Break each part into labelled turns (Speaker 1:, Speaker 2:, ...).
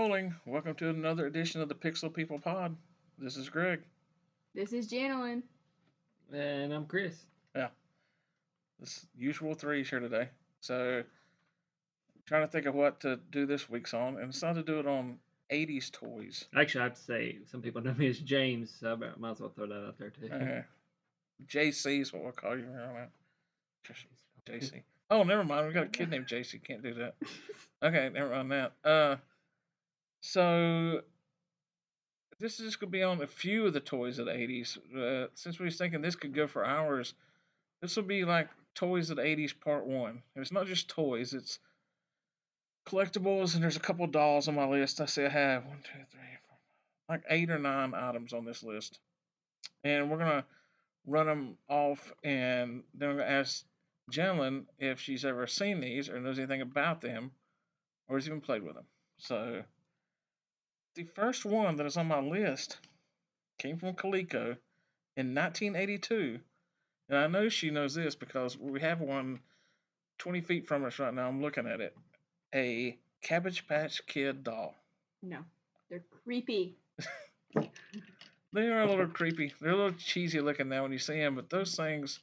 Speaker 1: rolling. Welcome to another edition of the Pixel People Pod. This is Greg.
Speaker 2: This is Janalyn.
Speaker 3: And I'm Chris.
Speaker 1: Yeah, this usual threes here today. So, trying to think of what to do this week's on, and decided to do it on 80s toys.
Speaker 3: Actually, I have to say, some people know me as James, so I might as well throw that out there too.
Speaker 1: JC is what we'll call you around that. JC. Oh, never mind. We got a kid named JC. Can't do that. Okay, never mind that. So this is just gonna be on a few of the toys of the 80s. Since we was thinking this could go for hours, this will be like toys of the 80s part one. And it's not just toys; it's collectibles, and there's a couple dolls on my list. I say I have one, two, three, four, like 8 or 9 items on this list, and we're gonna run them off, and then I'm gonna ask Janalyn if she's ever seen these or knows anything about them, or has even played with them. So the first one that is on my list came from Coleco in 1982. And I know she knows this because we have one 20 feet from us right now. I'm looking at it. A Cabbage Patch Kid doll.
Speaker 2: No, they're creepy.
Speaker 1: They are a little creepy. They're a little cheesy looking now when you see them, but those things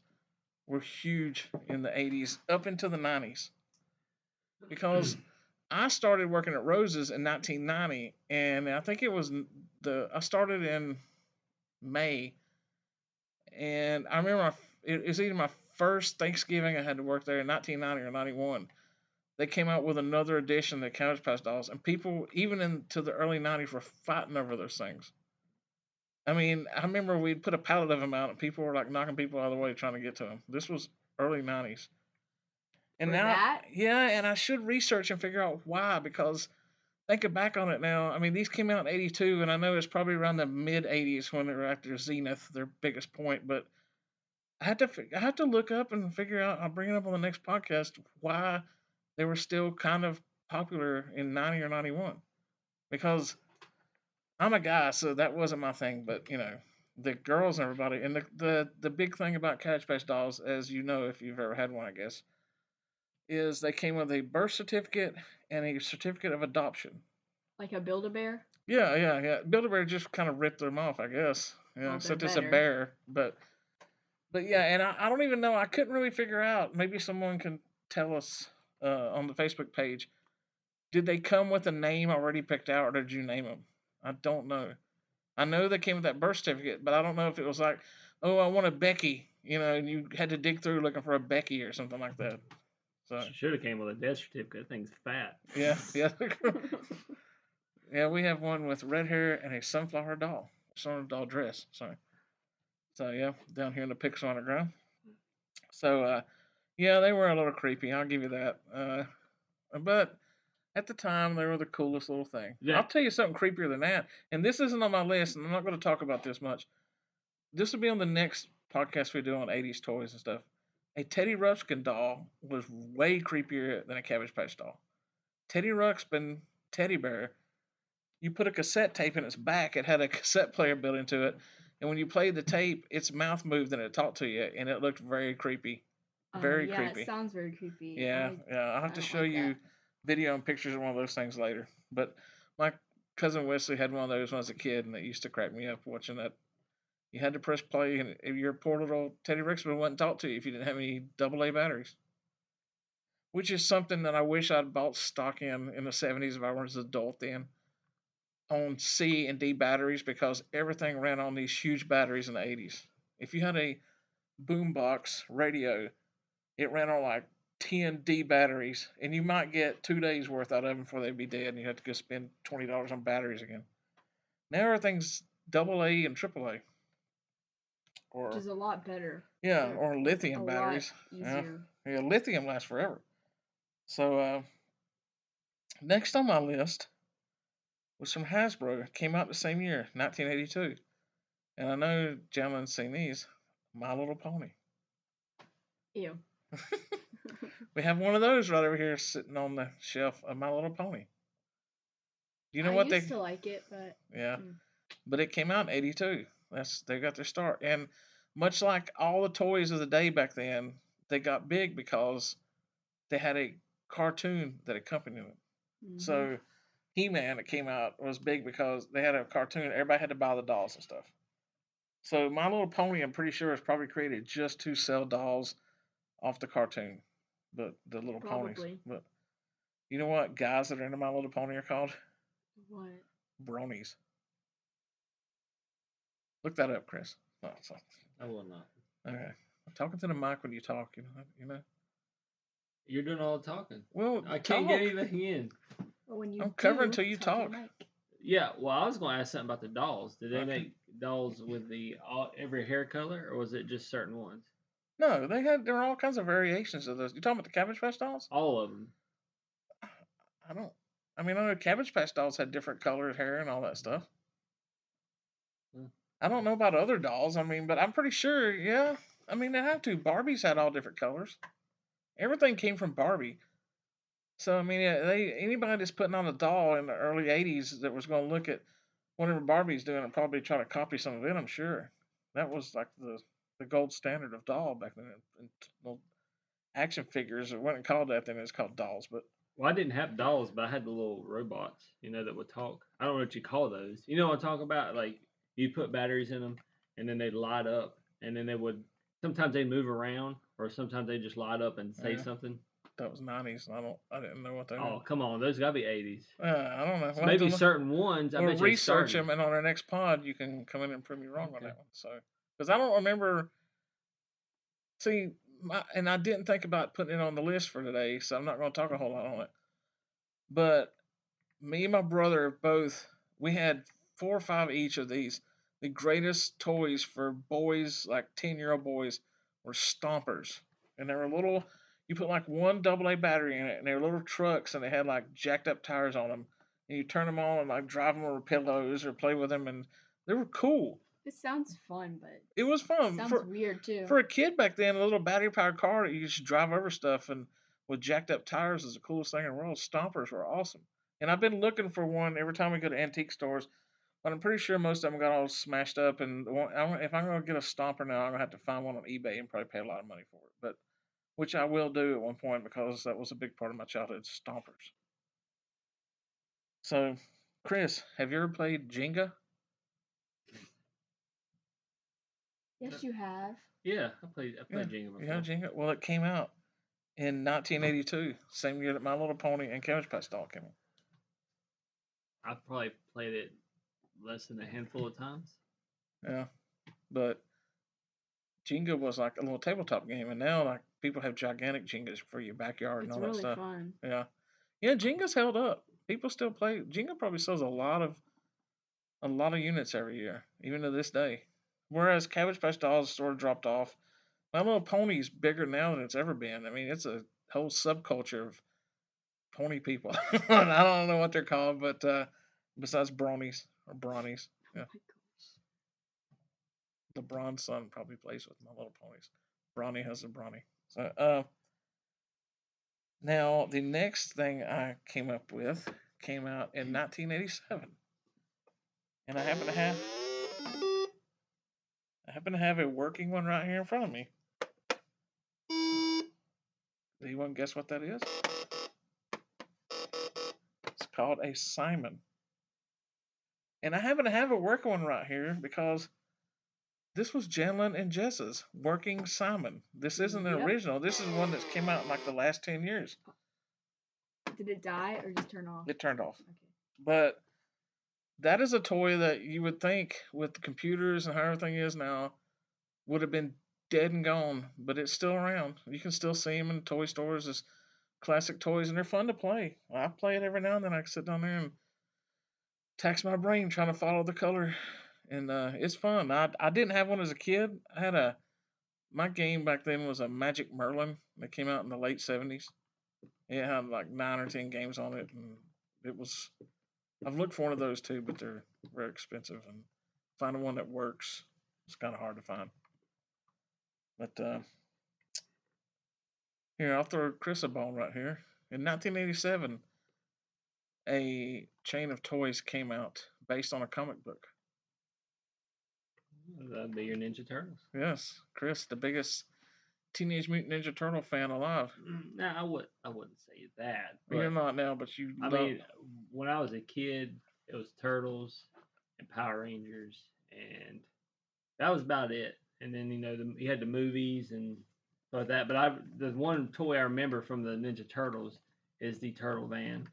Speaker 1: were huge in the 80s up into the 90s. Because I started working at Rose's in 1990, and I think it was I started in May, and I remember it was either my first Thanksgiving I had to work there in 1990 or 91. They came out with another edition of the Cabbage Patch dolls, and people, even into the early 90s, were fighting over those things. I mean, I remember we'd put a pallet of them out, and people were like knocking people out of the way trying to get to them. This was early 90s. And
Speaker 2: For
Speaker 1: now,
Speaker 2: that?
Speaker 1: yeah, and I should research and figure out why, because thinking back on it now, I mean, these came out in 82, and I know it's probably around the mid 80s when they were at their zenith, their biggest point, but I had to look up and figure out, I'll bring it up on the next podcast, why they were still kind of popular in 90 or 91. Because I'm a guy, so that wasn't my thing, but, the girls and everybody, and the big thing about Cabbage Patch dolls, as you know if you've ever had one, I guess, is they came with a birth certificate and a certificate of adoption.
Speaker 2: Like a Build-A-Bear?
Speaker 1: Yeah. Build-A-Bear just kind of ripped them off, I guess. Yeah,
Speaker 2: Well,
Speaker 1: except
Speaker 2: they're
Speaker 1: it's a
Speaker 2: better.
Speaker 1: bear. But yeah, and I don't even know. I couldn't really figure out. Maybe someone can tell us on the Facebook page. Did they come with a name already picked out, or did you name them? I don't know. I know they came with that birth certificate, but I don't know if it was like, oh, I want a Becky, and you had to dig through looking for a Becky or something like that. So
Speaker 3: Should have came with a death certificate. That thing's fat.
Speaker 1: yeah. Yeah, we have one with red hair and a sunflower doll dress. Sorry. So yeah, down here in the Pixel Underground. So yeah, they were a little creepy. I'll give you that. But at the time, they were the coolest little thing.
Speaker 3: Yeah.
Speaker 1: I'll tell you something creepier than that. And this isn't on my list, and I'm not going to talk about this much. This will be on the next podcast we do on 80s toys and stuff. A Teddy Ruxpin doll was way creepier than a Cabbage Patch doll. Teddy Ruxpin teddy bear, you put a cassette tape in its back. It had a cassette player built into it, and when you played the tape, its mouth moved and it talked to you, and it looked very creepy. Very
Speaker 2: yeah,
Speaker 1: creepy.
Speaker 2: It sounds very creepy.
Speaker 1: Yeah. I'll have to show
Speaker 2: like
Speaker 1: you
Speaker 2: that.
Speaker 1: video and pictures of one of those things later. But my cousin Wesley had one of those when I was a kid, and it used to crack me up watching that. You had to press play, and your poor little Teddy Ruxpin wouldn't talk to you if you didn't have any AA batteries. Which is something that I wish I'd bought stock in the 70s if I was an adult then, on C and D batteries, because everything ran on these huge batteries in the 80s. If you had a boombox radio, it ran on like 10 D batteries, and you might get 2 days worth out of them before they'd be dead, and you have to go spend $20 on batteries again. Now everything's AA and AAA.
Speaker 2: Which is a lot better.
Speaker 1: Yeah, or lithium
Speaker 2: a
Speaker 1: batteries.
Speaker 2: Lot easier.
Speaker 1: Yeah, lithium lasts forever. So next on my list was from Hasbro. It came out the same year, 1982. And I know Janalyn's seen these. My Little Pony.
Speaker 2: Ew.
Speaker 1: We have one of those right over here sitting on the shelf of My Little Pony. Do you know what
Speaker 2: I used to like it, but
Speaker 1: yeah, but it came out in '82. They got their start, and much like all the toys of the day back then, they got big because they had a cartoon that accompanied them.
Speaker 2: Mm-hmm.
Speaker 1: So He-Man that came out was big because they had a cartoon. Everybody had to buy the dolls and stuff. So My Little Pony, I'm pretty sure, was probably created just to sell dolls off the cartoon, but the little ponies.
Speaker 2: Probably.
Speaker 1: But you know what guys that are into My Little Pony are called?
Speaker 2: What?
Speaker 1: Bronies. Look that up, Chris. No,
Speaker 3: I will not.
Speaker 1: okay. I'm talking to the mic when you talk. You know.
Speaker 3: You're doing all the talking.
Speaker 1: Well,
Speaker 3: I can't get anything in.
Speaker 2: Well, when you
Speaker 1: I'm covering
Speaker 2: do,
Speaker 1: till you
Speaker 2: talk to
Speaker 1: talk.
Speaker 2: the mic.
Speaker 3: Yeah, well, I was going to ask something about the dolls. Did they
Speaker 1: Okay.
Speaker 3: make dolls with every hair color, or was it just certain ones?
Speaker 1: No, there were all kinds of variations of those. You talking about the Cabbage Patch dolls?
Speaker 3: All of them.
Speaker 1: I don't. I mean, I know Cabbage Patch dolls had different colored hair and all that stuff. I don't know about other dolls. I mean, but I'm pretty sure. Yeah. I mean, they have to. Barbies had all different colors. Everything came from Barbie. So I mean, anybody that's putting on a doll in the early '80s that was going to look at whatever Barbie's doing and probably try to copy some of it. I'm sure that was like the gold standard of doll back then. And action figures, it wasn't called that then; it was called dolls. But
Speaker 3: Well, I didn't have dolls, but I had the little robots, that would talk. I don't know what you call those. You know what I'm talking about? Like you put batteries in them, and then they'd light up, and then they would. Sometimes they move around, or sometimes they just light up and say something.
Speaker 1: that was '90s. And I didn't know what they were.
Speaker 3: Oh, come on, those gotta be '80s.
Speaker 1: I don't know.
Speaker 3: So maybe certain ones.
Speaker 1: We'll
Speaker 3: I bet you
Speaker 1: research them, and on our next pod, you can come in and prove me wrong on that one. So, because I don't remember. See, and I didn't think about putting it on the list for today, so I'm not going to talk a whole lot on it. But me and my brother both, we had 4 or 5 each of these. The greatest toys for boys, like 10-year-old boys, were stompers. And they were little, you put like one AA battery in it, and they were little trucks, and they had like jacked up tires on them. And you turn them on and like drive them over pillows or play with them, and they were cool.
Speaker 2: It sounds fun, but
Speaker 1: it was fun.
Speaker 2: It sounds weird too.
Speaker 1: For a kid back then, a little battery powered car that you just drive over stuff and with jacked up tires is the coolest thing in the world. Stompers were awesome. And I've been looking for one every time we go to antique stores, but I'm pretty sure most of them got all smashed up. And if I'm going to get a stomper now, I'm going to have to find one on eBay and probably pay a lot of money for it. But which I will do at one point because that was a big part of my childhood, stompers. So, Chris, have you ever played Jenga?
Speaker 2: Yes, you have.
Speaker 3: Yeah, I played Jenga before.
Speaker 1: Yeah, Jenga. Well, it came out in 1982, same year that My Little Pony and Cabbage Patch doll came out.
Speaker 3: I probably played it less than a handful of times.
Speaker 1: Yeah, but Jenga was like a little tabletop game, and now like people have gigantic Jengas for your backyard and all that stuff.
Speaker 2: It's really fun.
Speaker 1: Yeah, Jenga's held up. People still play. Jenga probably sells a lot of units every year, even to this day. Whereas Cabbage Patch dolls sort of dropped off. My Little Pony's bigger now than it's ever been. I mean, it's a whole subculture of pony people. I don't know what they're called, but besides bronies or brawnies, yeah. LeBron's son probably plays with My Little Ponies. Brawny has a brawny. So, now the next thing I came up with came out in 1987, and I happen to have a working one right here in front of me. Anyone guess what that is? It's called a Simon. And I happen to have a working one right here because this was Janalyn and Jess's working Simon. This isn't an original. This is one that's came out in like the last 10 years.
Speaker 2: Did it die or just turn off?
Speaker 1: It turned off.
Speaker 2: Okay.
Speaker 1: But that is a toy that you would think with the computers and how everything is now would have been dead and gone, but it's still around. You can still see them in toy stores as classic toys, and they're fun to play. I play it every now and then. I can sit down there and tax my brain trying to follow the color, and it's fun. I didn't have one as a kid. My game back then was a Magic Merlin that came out in the late '70s. It had like 9 or 10 games on it, and it was. I've looked for one of those too, but they're very expensive, and finding one that works is kind of hard to find. But here, I'll throw Chris a bone right here. In 1987, a chain of toys came out based on a comic book.
Speaker 3: That'd be your Ninja Turtles.
Speaker 1: Yes, Chris, the biggest Teenage Mutant Ninja Turtle fan alive.
Speaker 3: No, I wouldn't say that,
Speaker 1: You're
Speaker 3: but
Speaker 1: not now, but you
Speaker 3: I
Speaker 1: love.
Speaker 3: mean, when I was a kid, it was Turtles and Power Rangers, and that was about it. And then you had the movies and stuff like that. But the one toy I remember from the Ninja Turtles is the Turtle Van.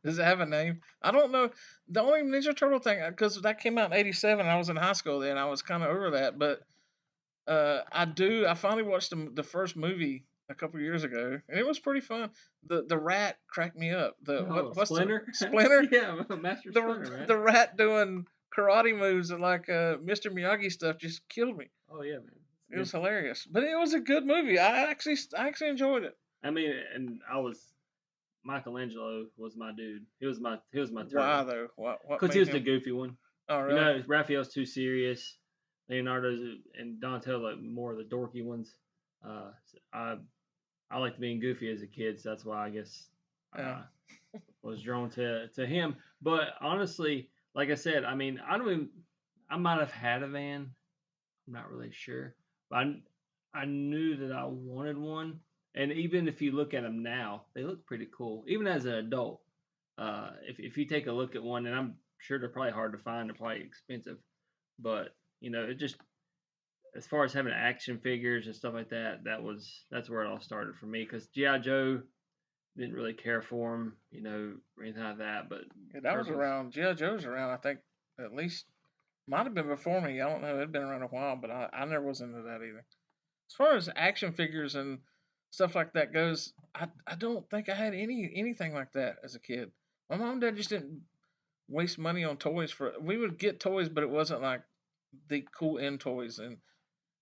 Speaker 1: Does it have a name? I don't know. The only Ninja Turtle thing, because that came out in '87, I was in high school then. I was kind of over that, but I do. I finally watched the first movie a couple years ago, and it was pretty fun. The rat cracked me up. The
Speaker 3: Oh,
Speaker 1: what's
Speaker 3: Splinter?
Speaker 1: the Splinter?
Speaker 3: Yeah, Master Splinter,
Speaker 1: the
Speaker 3: man.
Speaker 1: the rat doing karate moves and like Mr. Miyagi stuff just killed me.
Speaker 3: Oh yeah, man.
Speaker 1: It was hilarious, but it was a good movie. I actually enjoyed it.
Speaker 3: I mean, and Michelangelo was my dude. He was my
Speaker 1: Why
Speaker 3: turtle
Speaker 1: though? What
Speaker 3: because he
Speaker 1: made
Speaker 3: was the
Speaker 1: him?
Speaker 3: goofy one.
Speaker 1: Oh really?
Speaker 3: Raphael's too serious. Leonardo's and Donatello like more of the dorky ones. I liked being goofy as a kid, so that's why I guess
Speaker 1: Yeah.
Speaker 3: was drawn to him. But honestly, like I said, I mean, I don't even. I might have had a van. I'm not really sure, but I knew that I wanted one. And even if you look at them now, they look pretty cool. Even as an adult, if you take a look at one, and I'm sure they're probably hard to find, they're probably expensive, but it just as far as having action figures and stuff like that, that's where it all started for me. Because GI Joe didn't really care for him, or anything like that. But
Speaker 1: Yeah, that was
Speaker 3: Turtles,
Speaker 1: around. G.I. Joe's around. I think at least might have been before me. I don't know. It'd been around a while, but I never was into that either. As far as action figures and stuff like that goes, I don't think I had anything like that as a kid. My mom and dad just didn't waste money on toys for. We would get toys, but it wasn't like the cool end toys, and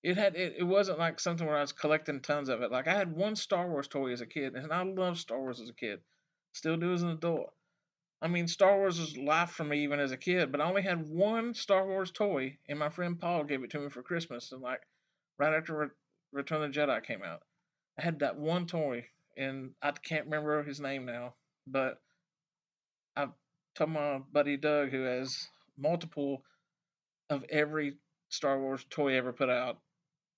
Speaker 1: it wasn't like something where I was collecting tons of it. Like I had one Star Wars toy as a kid, and I loved Star Wars as a kid. Still do as an adult. I mean, Star Wars was life for me even as a kid, but I only had one Star Wars toy, and my friend Paul gave it to me for Christmas, and like right after Return of the Jedi came out, I had that one toy, and I can't remember his name now, but I told my buddy Doug, who has multiple of every Star Wars toy ever put out,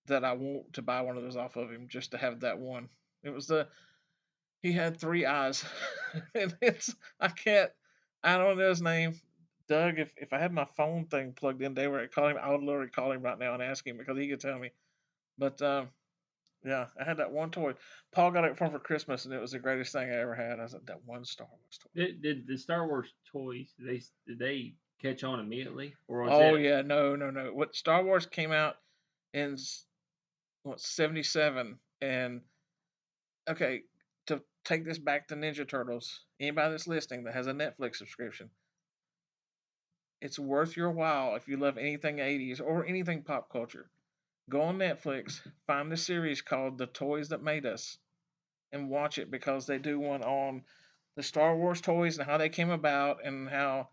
Speaker 1: that I want to buy one of those off of him just to have that one. It was the He had three eyes, and I don't know his name. Doug, if I had my phone thing plugged in there where I call him, I would literally call him right now and ask him because he could tell me. But yeah, I had that one toy. Paul got it for Christmas, and it was the greatest thing I ever had. I was like, that one Star Wars toy.
Speaker 3: did the Star Wars toys did they catch on immediately, or was
Speaker 1: Oh
Speaker 3: it?
Speaker 1: yeah, no, no, no. What Star Wars came out in what '77, and okay, to take this back to Ninja Turtles. Anybody that's listening that has a Netflix subscription, it's worth your while if you love anything '80s or anything pop culture. Go on Netflix, find the series called "The Toys That Made Us," and watch it because they do one on the Star Wars toys and how they came about and how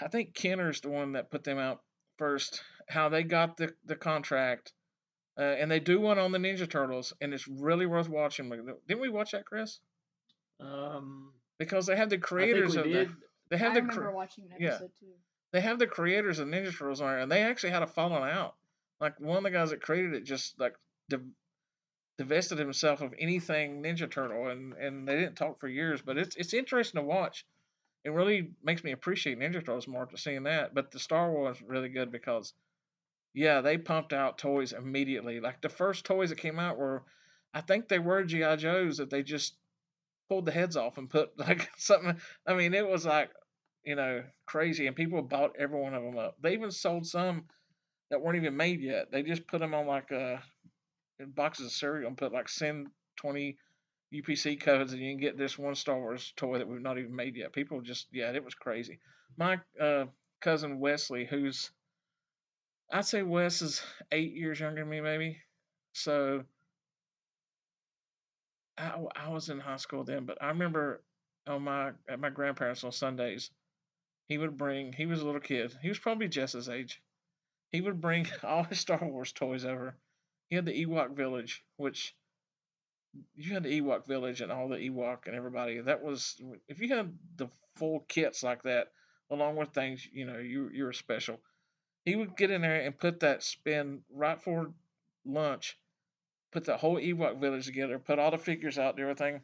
Speaker 1: I think Kenner's the one that put them out first. How they got the contract, and they do one on the Ninja Turtles, and it's really worth watching. Didn't we watch that, Chris?
Speaker 3: Um,
Speaker 1: Because they have the
Speaker 3: I think
Speaker 1: creators
Speaker 3: we
Speaker 1: of the
Speaker 3: did.
Speaker 1: they have
Speaker 2: I
Speaker 1: the
Speaker 2: remember watching an
Speaker 1: yeah,
Speaker 2: episode too.
Speaker 1: they have the creators of Ninja Turtles on there, and they actually had a falling out. Like one of the guys that created it just like div- divested himself of anything Ninja Turtle, and they didn't talk for years. But it's interesting to watch. It really makes me appreciate Ninja Turtles more after seeing that. But the Star Wars is really good because yeah, they pumped out toys immediately. Like the first toys that came out were, I think they were GI Joes that they just pulled the heads off and put like something. I mean, it was like crazy, and people bought every one of them up. They even sold some that weren't even made yet. They just put them on like boxes of cereal and put like send 20 UPC codes, and you can get this one Star Wars toy that we've not even made yet. People just it was crazy. My cousin Wesley, who's I'd say Wes is 8 years younger than me, maybe. So I was in high school then, but I remember at my grandparents on Sundays, he was a little kid. He was probably Jess's age. He would bring all his Star Wars toys over. He had the Ewok Village, which you had the Ewok Village and all the Ewok and everybody. That was if you had the full kits like that, along with things, you were special. He would get in there and put that spin right for lunch, put the whole Ewok village together, put all the figures out and everything.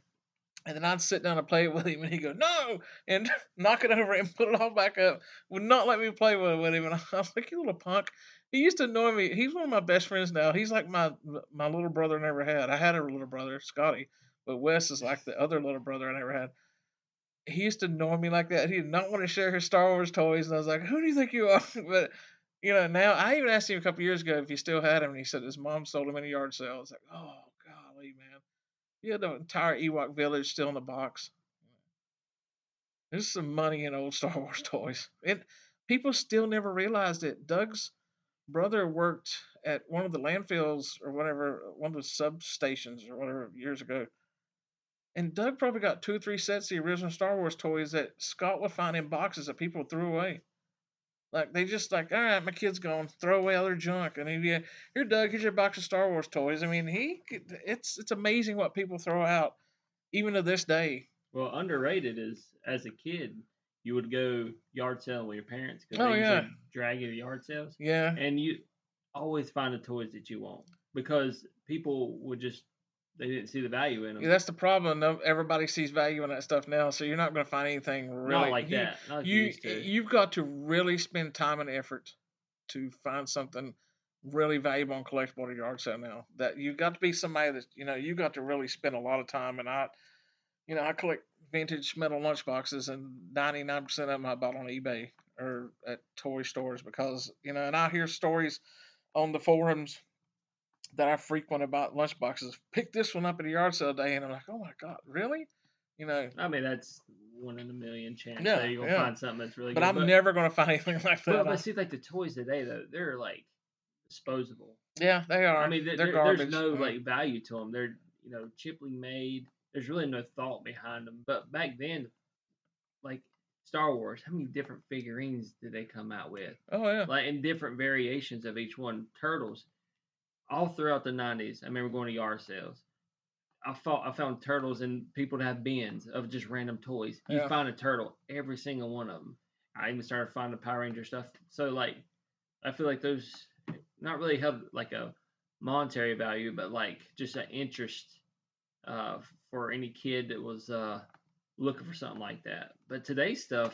Speaker 1: And then I'd sit down and play it with him, and he'd go, no! And knock it over and put it all back up. Would not let me play with him. And I was like, you little punk. He used to annoy me. He's one of my best friends now. He's like my little brother I never had. I had a little brother, Scotty. But Wes is like the other little brother I never had. He used to annoy me like that. He did not want to share his Star Wars toys. And I was like, who do you think you are? But, now I even asked him a couple years ago if he still had him. And he said his mom sold him in a yard sale. I was like, oh, golly, man. You had the entire Ewok village still in the box. There's some money in old Star Wars toys. And people still never realized it. Doug's brother worked at one of the landfills or whatever, one of the substations or whatever years ago. And Doug probably got 2 or 3 sets of the original Star Wars toys that Scott would find in boxes that people threw away. Like they just like, all right, my kid's gone, throw away all their junk, and then here, Doug, here's your box of Star Wars toys. I mean, it's amazing what people throw out, even to this day.
Speaker 3: Well, underrated is as a kid, you would go yard selling with your parents because
Speaker 1: Oh
Speaker 3: they
Speaker 1: yeah,
Speaker 3: usually drag you to yard sales,
Speaker 1: yeah.
Speaker 3: and you always find the toys that you want because people would just they didn't see the value in
Speaker 1: Yeah,
Speaker 3: them.
Speaker 1: that's the problem. No, everybody sees value in that stuff now, so you're not going to find anything
Speaker 3: Not
Speaker 1: really.
Speaker 3: like that. Not like you
Speaker 1: You
Speaker 3: used to.
Speaker 1: you've got to really spend time and effort to find something really valuable and collectible at a yard sale now. That you've got to be somebody that you got to really spend a lot of time. And I collect vintage metal lunchboxes, and 99% of them I bought on eBay or at toy stores because and I hear stories on the forums that I frequent about lunchboxes. Pick this one up at a yard sale day, and I'm like, oh my god, really? You know,
Speaker 3: I mean, that's 1 in a million chance that
Speaker 1: yeah,
Speaker 3: you're gonna
Speaker 1: yeah.
Speaker 3: find something that's really
Speaker 1: But
Speaker 3: good.
Speaker 1: I'm never gonna find anything like that.
Speaker 3: But see, like the toys today though, they're like disposable.
Speaker 1: Yeah, they
Speaker 3: I
Speaker 1: are.
Speaker 3: mean,
Speaker 1: They're
Speaker 3: there's
Speaker 1: garbage.
Speaker 3: no like value to them. They're cheaply made. There's really no thought behind them. But back then, like Star Wars, how many different figurines did they come out with?
Speaker 1: Oh yeah.
Speaker 3: Like in different variations of each one. Turtles, all throughout the '90s. I remember going to yard sales. I found turtles and people that have bins of just random toys. You
Speaker 1: Yeah.
Speaker 3: find a turtle, every single one of them. I even started finding Power Ranger stuff. So like, I feel like those not really have like a monetary value, but like just an interest uh, for any kid that was looking for something like that. But today's stuff,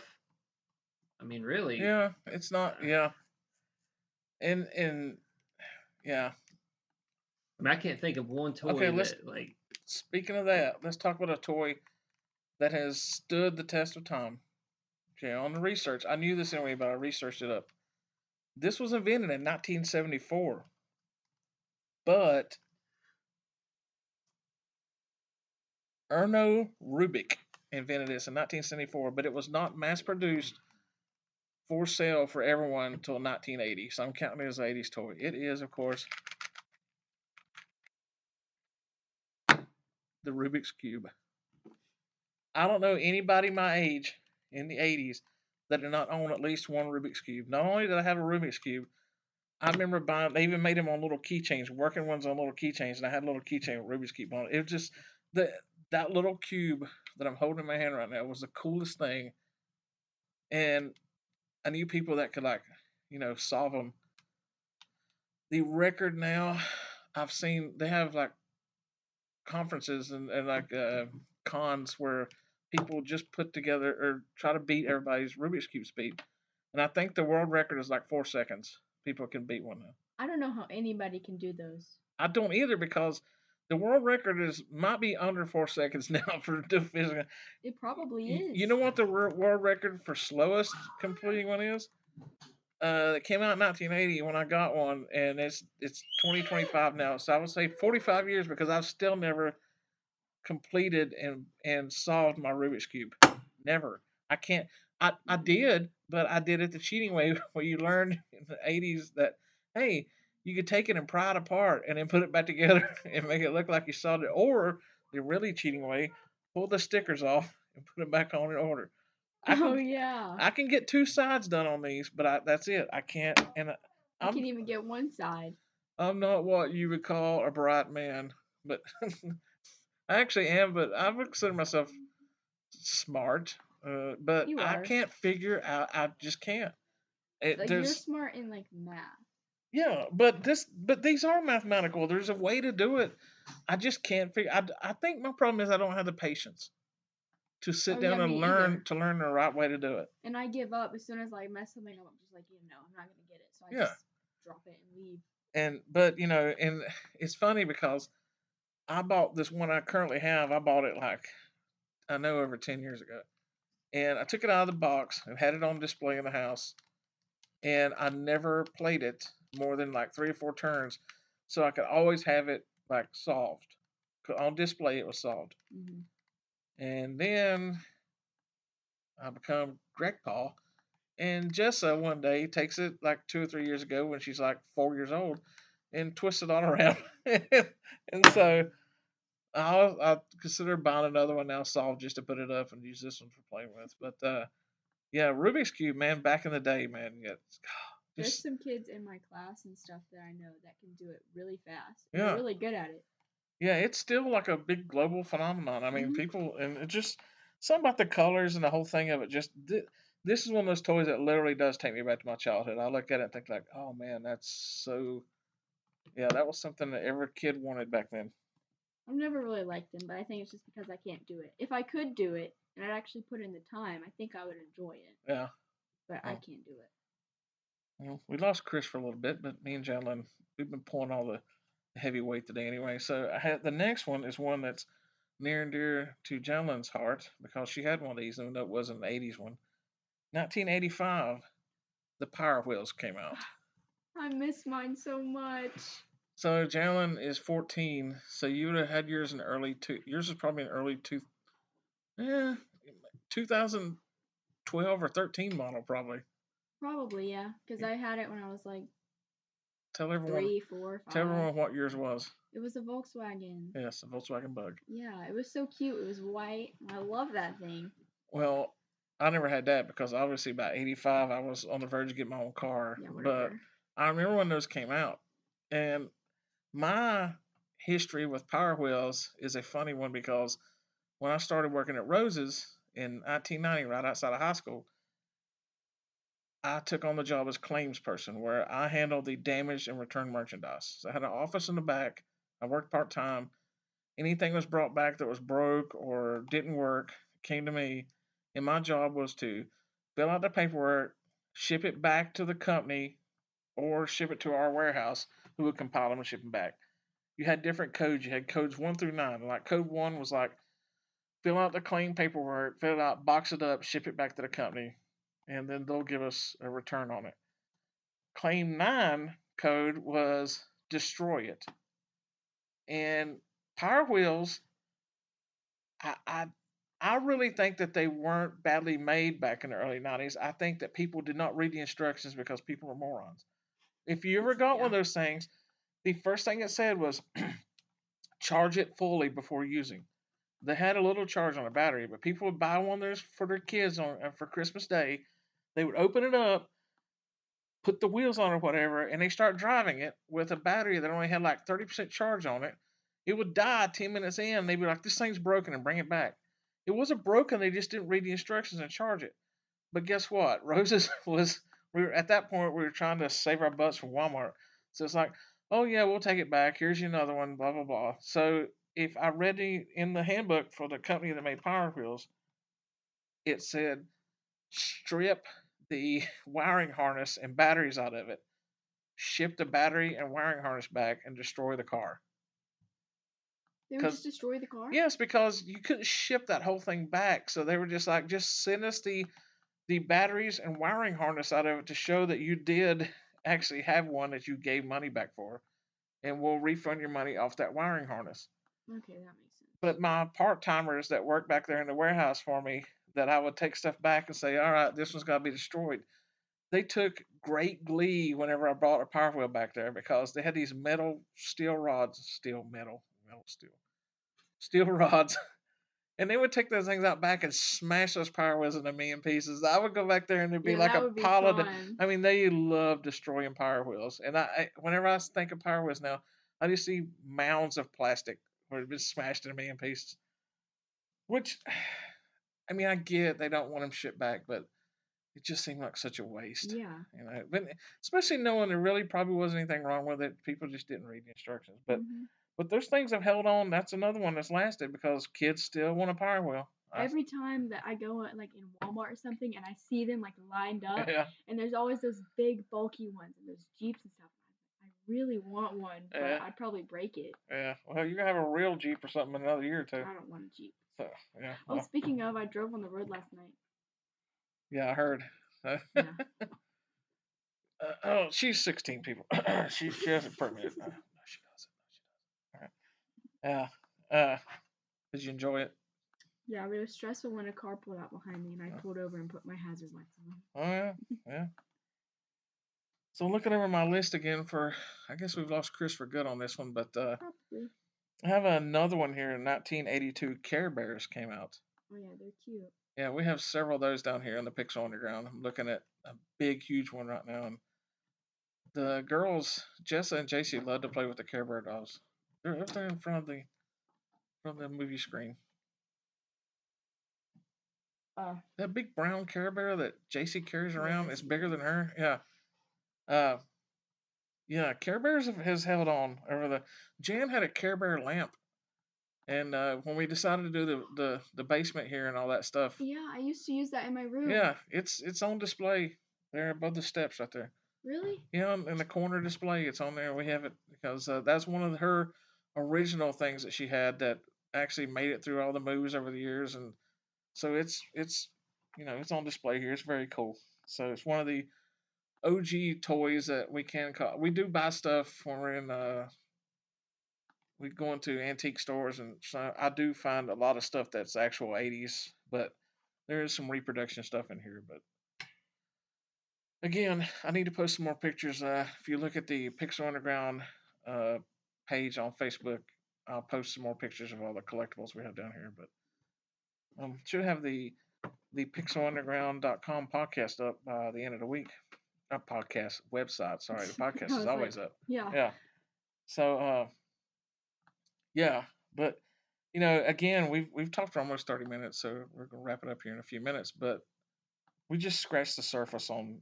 Speaker 3: I mean, really,
Speaker 1: Yeah, it's not. Yeah, and yeah.
Speaker 3: I mean, I can't think of one
Speaker 1: Okay,
Speaker 3: toy
Speaker 1: let's.
Speaker 3: that like
Speaker 1: Speaking of that, let's talk about a toy that has stood the test of time. Okay, on the research, I knew this anyway, but I researched it up. This was invented in 1974, but Erno Rubik invented this in 1974, but it was not mass produced for sale for everyone until 1980. So I'm counting it as an 80s toy. It is, of course, the Rubik's Cube. I don't know anybody my age in the 80s that did not own at least one Rubik's Cube. Not only did I have a Rubik's Cube, I remember buying, they even made them on little keychains, working ones on little keychains, and I had a little keychain with Rubik's Cube on it. It was just, that little cube that I'm holding in my hand right now was the coolest thing. And I knew people that could, like, solve them. The record now, I've seen, they have, like, conferences and like cons where people just put together or try to beat everybody's Rubik's Cube speed. And I think the world record is like 4 seconds. People can beat one now.
Speaker 2: I don't know how anybody can do those.
Speaker 1: I don't either because the world record might be under 4 seconds now for physical.
Speaker 2: It probably is.
Speaker 1: You know what the world record for slowest completing one is? It came out in 1980 when I got one, and it's 2025 now. So I would say 45 years because I've still never completed and solved my Rubik's Cube. Never. I can't. I did, but I did it the cheating way where you learned in the 80s that, hey, you could take it and pry it apart and then put it back together and make it look like you solved it. Or the really cheating way, pull the stickers off and put it back on in order.
Speaker 2: Oh yeah.
Speaker 1: I can get 2 sides done on these, but that's it. I can't. And
Speaker 2: I can't even get one side.
Speaker 1: I'm not what you would call a bright man, but I actually am. But I would consider myself smart. But
Speaker 2: You
Speaker 1: I
Speaker 2: are.
Speaker 1: can't figure out. I just can't.
Speaker 2: Like you're smart in like math.
Speaker 1: Yeah, but these are mathematical. There's a way to do it. I just can't figure. I think my problem is I don't have the patience to sit
Speaker 2: Oh yeah,
Speaker 1: down and
Speaker 2: me
Speaker 1: learn
Speaker 2: either.
Speaker 1: the right way to do it.
Speaker 2: And I give up as soon as I mess something up. I'm just like, no, I'm not gonna get it. So I
Speaker 1: Yeah,
Speaker 2: just drop it and leave.
Speaker 1: but and it's funny because I bought this one I currently have. I bought it like I know over 10 years ago, and I took it out of the box and had it on display in the house, and I never played it more than like 3 or 4 turns, so I could always have it like solved. On display, it was solved,
Speaker 2: Mm-hmm.
Speaker 1: and then I become Greg and Jessa one day takes it like 2 or 3 years ago when she's like 4 years old and twists it all around. And so I consider buying another one now solved just to put it up and use this one for playing with. But yeah, Rubik's Cube, man, back in the day, man. Yeah,
Speaker 2: There's
Speaker 1: just
Speaker 2: some kids in my class and stuff that I know that can do it really fast. And they're
Speaker 1: yeah,
Speaker 2: really good at it.
Speaker 1: yeah. It's still like a big global phenomenon. I mean,
Speaker 2: Mm-hmm.
Speaker 1: people and it just something about the colors and the whole thing of it. Just this is one of those toys that literally does take me back to my childhood. I look at it and think like, oh man, that's so. Yeah, that was something that every kid wanted back then.
Speaker 2: I've never really liked them, but I think it's just because I can't do it. If I could do it and I'd actually put in the time, I think I would enjoy it.
Speaker 1: Yeah.
Speaker 2: But I
Speaker 1: Well,
Speaker 2: can't do it.
Speaker 1: well, we lost Chris for a little bit, but me and Janalyn, we've been pulling all the heavy weight today anyway. So I had the next one is one that's near and dear to Janalyn's heart because she had one of these, even though it wasn't an '80s one. 1985, the Power Wheels came out.
Speaker 2: I miss mine so much.
Speaker 1: So Janalyn is 14, so you would have had yours in early two. Yours is probably an early eh, 2012 or 13 model probably.
Speaker 2: Probably, yeah. Because I had it when I was like
Speaker 1: Tell everyone,
Speaker 2: 3, 4,
Speaker 1: tell
Speaker 2: 5.
Speaker 1: everyone what yours was.
Speaker 2: It was a Volkswagen.
Speaker 1: Yes, a Volkswagen Bug.
Speaker 2: Yeah, it was so cute. It was white. I love that thing.
Speaker 1: Well, I never had that because obviously by '85 I was on the verge of getting my own car.
Speaker 2: Yeah,
Speaker 1: But
Speaker 2: whatever.
Speaker 1: I remember when those came out, and my history with Power Wheels is a funny one because when I started working at Rose's in 1990, right outside of high school, I took on the job as claims person where I handled the damaged and returned merchandise. So I had an office in the back. I worked part time. Anything was brought back that was broke or didn't work came to me, and my job was to fill out the paperwork, ship it back to the company, or ship it to our warehouse, who would compile them and ship them back. You had different codes. You had codes 1 through 9. Like code 1 was like fill out the claim paperwork, fill it out, box it up, ship it back to the company, and then they'll give us a return on it. Claim 9 code was destroy it. And Power Wheels, I, I I really think that they weren't badly made back in the early '90s. I think that people did not read the instructions because people were morons. If you ever got one
Speaker 2: Yeah.
Speaker 1: of those things, the first thing it said was charge it fully before using. They had a little charge on a battery, but people would buy one of those for their kids on for Christmas Day. They would open it up, put the wheels on or whatever, and they start driving it with a battery that only had like 30% charge on it. It would die 10 minutes in. They'd be like, this thing's broken and bring it back. It wasn't broken, they just didn't read the instructions and charge it. But guess what? Roses was, we were at that point, we were trying to save our butts from Walmart. So it's like, oh yeah, we'll take it back. Here's you another one, blah, blah, blah. So if I read in the handbook for the company that made Power Wheels, it said strip the wiring harness and batteries out of it, ship the battery and wiring harness back, and destroy the car.
Speaker 2: They would
Speaker 1: Because
Speaker 2: just destroy the car?
Speaker 1: yes, because you couldn't ship that whole thing back, so they were just like, just send us the batteries and wiring harness out of it to show that you did actually have one that you gave money back for, and we'll refund your money off that wiring harness.
Speaker 2: Okay, that makes sense.
Speaker 1: But my part timers that work back there in the warehouse for me, that I would take stuff back and say, all right, this one's got to be destroyed. They took great glee whenever I brought a power wheel back there because they had these steel rods, steel rods, and they would take those things out back and smash those power wheels into a million pieces. I would go back there and there'd be
Speaker 2: Yeah,
Speaker 1: like
Speaker 2: that
Speaker 1: a
Speaker 2: would be
Speaker 1: pile of.
Speaker 2: fun.
Speaker 1: I mean, they love destroying power wheels, and whenever I think of power wheels now, I just see mounds of plastic where it's been smashed in a million pieces. Which, I mean, I get they don't want them shipped back, but it just seemed like such a waste.
Speaker 2: Yeah.
Speaker 1: You know, but especially knowing there really probably wasn't anything wrong with it. People just didn't read the instructions.
Speaker 2: Hmm.
Speaker 1: But those things have held on. That's another one that's lasted because kids still want a Power Wheel.
Speaker 2: Every time that I go like in Walmart or something and I see them like lined up,
Speaker 1: Yeah.
Speaker 2: and there's always those big bulky ones and those Jeeps and stuff. I really want one, but
Speaker 1: Yeah.
Speaker 2: I'd probably break it.
Speaker 1: Yeah. Well, you're gonna have a real Jeep or something in another year or two.
Speaker 2: I don't want a Jeep.
Speaker 1: So yeah.
Speaker 2: Oh,
Speaker 1: Well,
Speaker 2: speaking of, I drove on the road last night.
Speaker 1: yeah, I heard.
Speaker 2: Yeah.
Speaker 1: Oh, she's 16, people. She has a permit. No, she doesn't. No, she doesn't. All right. Yeah. Did you enjoy it?
Speaker 2: Yeah, but it was stressful when a car pulled out behind me and I pulled over and put my hazard lights on.
Speaker 1: Oh yeah. Yeah. So looking over my list again for, I guess we've lost Chris for good on this one, but
Speaker 2: Probably.
Speaker 1: I have another one here. In 1982, Care Bears came out.
Speaker 2: Oh yeah, they're cute.
Speaker 1: Yeah, we have several of those down here in the Pixel Underground. I'm looking at a big, huge one right now, and the girls, Jessa and JC, love to play with the Care Bear dolls. They're up there in front of the movie screen. That big brown Care Bear that JC carries around is bigger than her. Yeah. Uh, yeah, Care Bears has held on over the. Jan had a Care Bear lamp, and when we decided to do the basement here and all that stuff,
Speaker 2: Yeah, I used to use that in my room.
Speaker 1: yeah, it's on display there above the steps right there.
Speaker 2: Really?
Speaker 1: Yeah, in the corner display, it's on there. We have it because that's one of her original things that she had that actually made it through all the movies over the years, and so it's it's on display here. It's very cool. So it's one of the OG toys that we can call. We do buy stuff when we're in we go into antique stores, and so I do find a lot of stuff that's actual 80s, but there is some reproduction stuff in here. But again, I need to post some more pictures. If you look at the Pixel Underground uh, page on Facebook, I'll post some more pictures of all the collectibles we have down here. But should have the pixelunderground.com podcast up by the end of the week. Not podcast, website. Sorry, the podcast is always up.
Speaker 2: Yeah.
Speaker 1: Yeah. So yeah, but again, we've talked for almost 30 minutes, so we're gonna wrap it up here in a few minutes. But we just scratched the surface on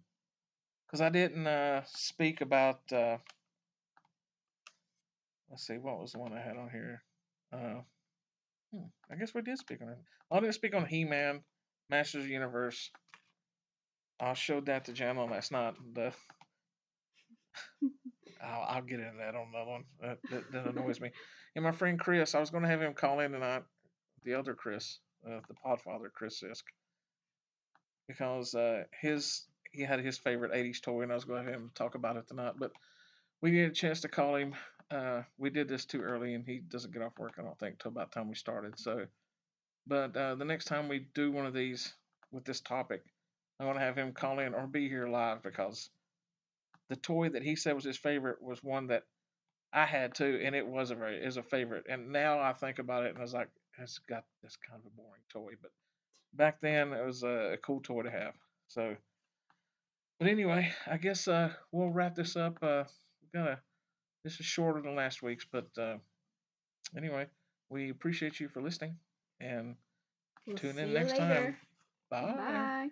Speaker 1: because I didn't speak about. Let's see, what was the one I had on here? I guess we did speak on it. I didn't speak on He-Man, Masters of the Universe. I showed that to Janalyn last night. I'll get into that on another one. That annoys me. And my friend Chris, I was going to have him call in tonight. The other Chris, the Podfather Chris Sisk, because he had his favorite '80s toy, and I was going to have him talk about it tonight. But we didn't get a chance to call him. We did this too early, and he doesn't get off work, I don't think, till about the time we started. So, but the next time we do one of these with this topic, I want to have him call in or be here live because the toy that he said was his favorite was one that I had too, and it was a favorite. And now I think about it, and I was like, it's kind of a boring toy, but back then it was a cool toy to have. So, but anyway, I guess we'll wrap this up. This is shorter than last week's, but anyway, we appreciate you for listening, and
Speaker 2: We'll
Speaker 1: tune
Speaker 2: see
Speaker 1: in
Speaker 2: you
Speaker 1: next
Speaker 2: later.
Speaker 1: time. Bye.
Speaker 2: Bye.